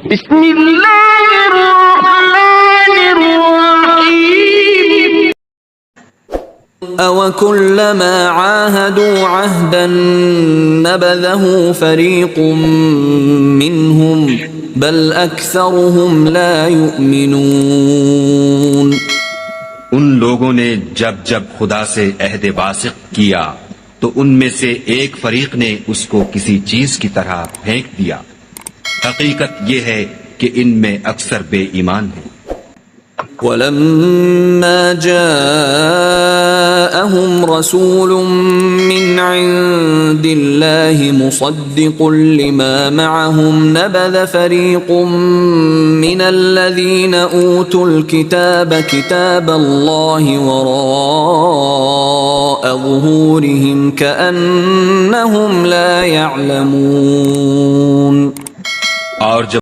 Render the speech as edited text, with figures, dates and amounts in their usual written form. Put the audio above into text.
بسم اللہ الرحمن الرحیم أَوَكُلَّمَا عَاهَدُوا عَهْدًا نَبَذَهُ فَرِيقٌ مِّنْهُمْ بَلْ أَكْثَرُهُمْ لَا يُؤْمِنُونَ۔ ان لوگوں نے جب جب خدا سے عہد واثق کیا تو ان میں سے ایک فریق نے اس کو کسی چیز کی طرح پھینک دیا۔ حقیقت یہ ہے کہ ان میں اکثر بے ایمان ہیں۔ وَلَمَّا جَاءَهُمْ رَسُولٌ مِّنْ عِندِ اللَّهِ مُصَدِّقٌ لِّمَا مَعَهُمْ نَبَذَ فَرِيقٌ مِّنَ الَّذِينَ أُوتُوا الْكِتَابَ كِتَابَ اللَّهِ وَرَاءَ ظُهُورِهِمْ كَأَنَّهُمْ لَا يَعْلَمُونَ۔ اور جب